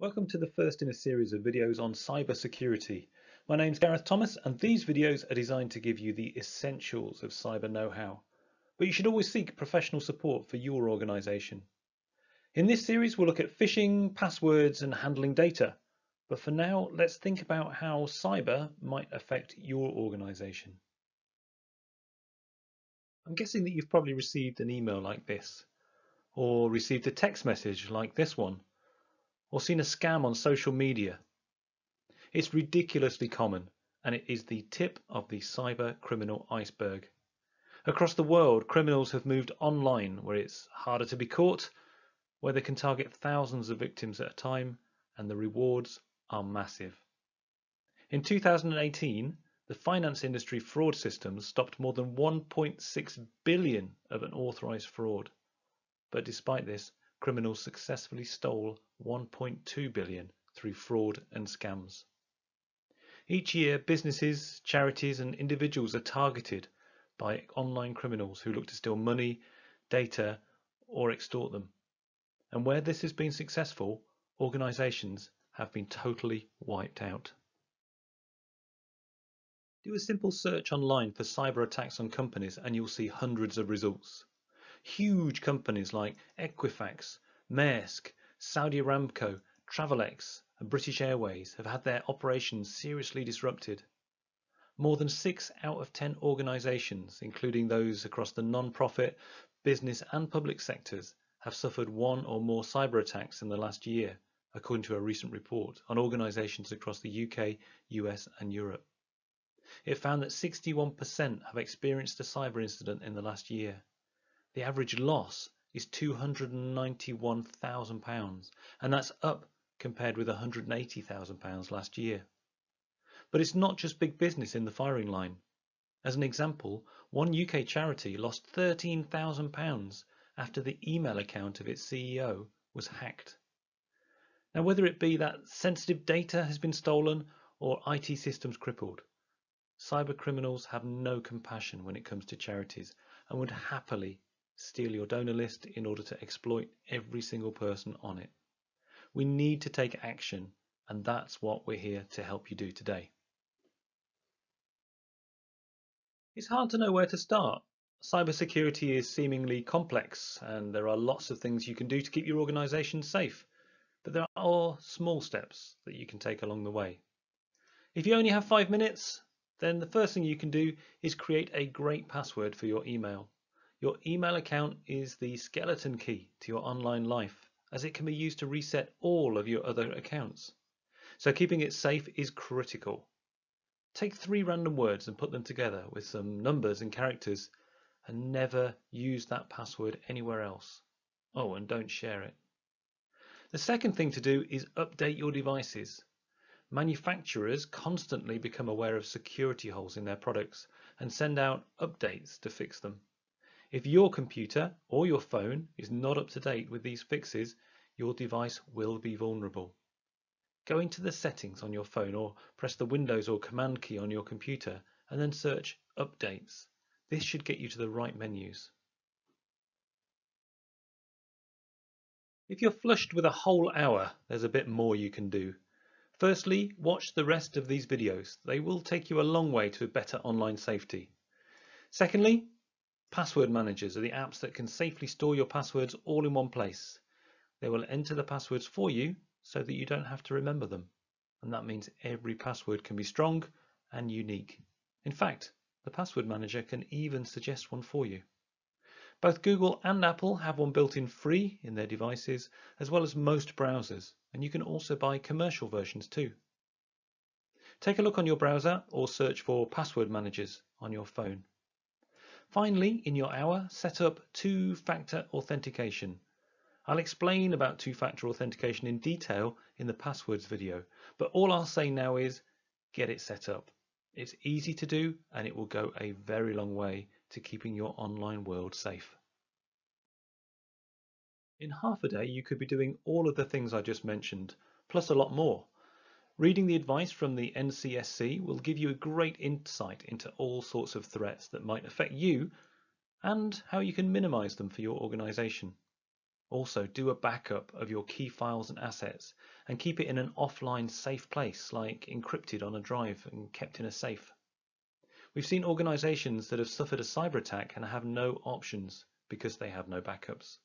Welcome to the first in a series of videos on cybersecurity. My name's Gareth Thomas, and these videos are designed to give you the essentials of cyber know-how. But you should always seek professional support for your organization. In this series, we'll look at phishing, passwords, and handling data. But for now, let's think about how cyber might affect your organization. I'm guessing that you've probably received an email like this, or received a text message like this one, or seen a scam on social media. It's ridiculously common, and it is the tip of the cyber criminal iceberg. Across the world, criminals have moved online, where it's harder to be caught, where they can target thousands of victims at a time, and the rewards are massive. In 2018, the finance industry fraud systems stopped more than 1.6 billion of unauthorized fraud. But despite this, criminals successfully stole 1.2 billion through fraud and scams. Each year, businesses, charities, and individuals are targeted by online criminals who look to steal money, data, or extort them. And where this has been successful, organizations have been totally wiped out. Do a simple search online for cyber attacks on companies and you'll see hundreds of results. Huge companies like Equifax, Maersk, Saudi Aramco, Travelex, and British Airways have had their operations seriously disrupted. More than 6 out of 10 organisations, including those across the non-profit, business and public sectors, have suffered one or more cyber attacks in the last year, according to a recent report on organisations across the UK, US and Europe. It found that 61% have experienced a cyber incident in the last year. The average loss is £291,000, and that's up compared with £180,000 last year. But it's not just big business in the firing line. As an example, one UK charity lost £13,000 after the email account of its CEO was hacked. Now, whether it be that sensitive data has been stolen or IT systems crippled, cyber criminals have no compassion when it comes to charities and would happily steal your donor list in order to exploit every single person on it. We need to take action, and that's what we're here to help you do today. It's hard to know where to start. Cybersecurity is seemingly complex, and there are lots of things you can do to keep your organization safe. But there are small steps that you can take along the way. If you only have 5 minutes, then the first thing you can do is create a great password for your email. Your email account is the skeleton key to your online life, as it can be used to reset all of your other accounts. So keeping it safe is critical. Take 3 random words and put them together with some numbers and characters, and never use that password anywhere else. Oh, and don't share it. The second thing to do is update your devices. Manufacturers constantly become aware of security holes in their products and send out updates to fix them. If your computer or your phone is not up to date with these fixes, your device will be vulnerable. Go into the settings on your phone or press the Windows or Command key on your computer and then search Updates. This should get you to the right menus. If you're flushed with a whole hour, there's a bit more you can do. Firstly, watch the rest of these videos. They will take you a long way to better online safety. Secondly, password managers are the apps that can safely store your passwords all in one place. They will enter the passwords for you so that you don't have to remember them. And that means every password can be strong and unique. In fact, the password manager can even suggest one for you. Both Google and Apple have one built in free in their devices, as well as most browsers, and you can also buy commercial versions too. Take a look on your browser or search for password managers on your phone. Finally, in your hour, set up two-factor authentication. I'll explain about two-factor authentication in detail in the passwords video, but all I'll say now is get it set up. It's easy to do and it will go a very long way to keeping your online world safe. In half a day, you could be doing all of the things I just mentioned, plus a lot more. Reading the advice from the NCSC will give you a great insight into all sorts of threats that might affect you and how you can minimize them for your organization. Also, do a backup of your key files and assets and keep it in an offline safe place, like encrypted on a drive and kept in a safe. We've seen organizations that have suffered a cyber attack and have no options because they have no backups.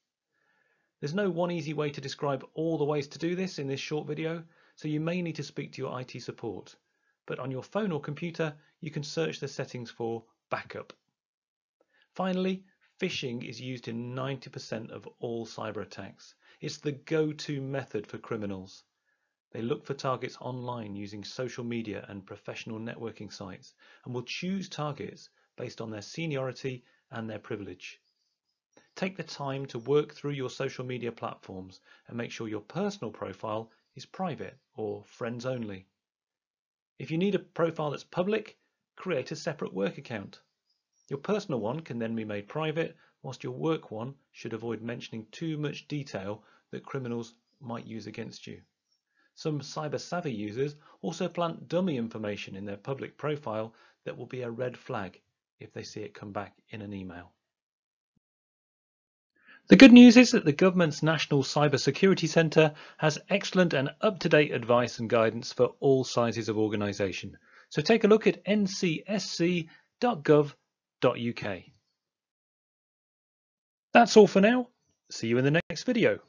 There's no one easy way to describe all the ways to do this in this short video, so you may need to speak to your IT support. But on your phone or computer, you can search the settings for backup. Finally, phishing is used in 90% of all cyber attacks. It's the go-to method for criminals. They look for targets online using social media and professional networking sites and will choose targets based on their seniority and their privilege. Take the time to work through your social media platforms and make sure your personal profile is private or friends only. If you need a profile that's public, create a separate work account. Your personal one can then be made private, whilst your work one should avoid mentioning too much detail that criminals might use against you. Some cyber-savvy users also plant dummy information in their public profile that will be a red flag if they see it come back in an email. The good news is that the government's National Cyber Security Centre has excellent and up-to-date advice and guidance for all sizes of organisation. So take a look at ncsc.gov.uk. That's all for now. See you in the next video.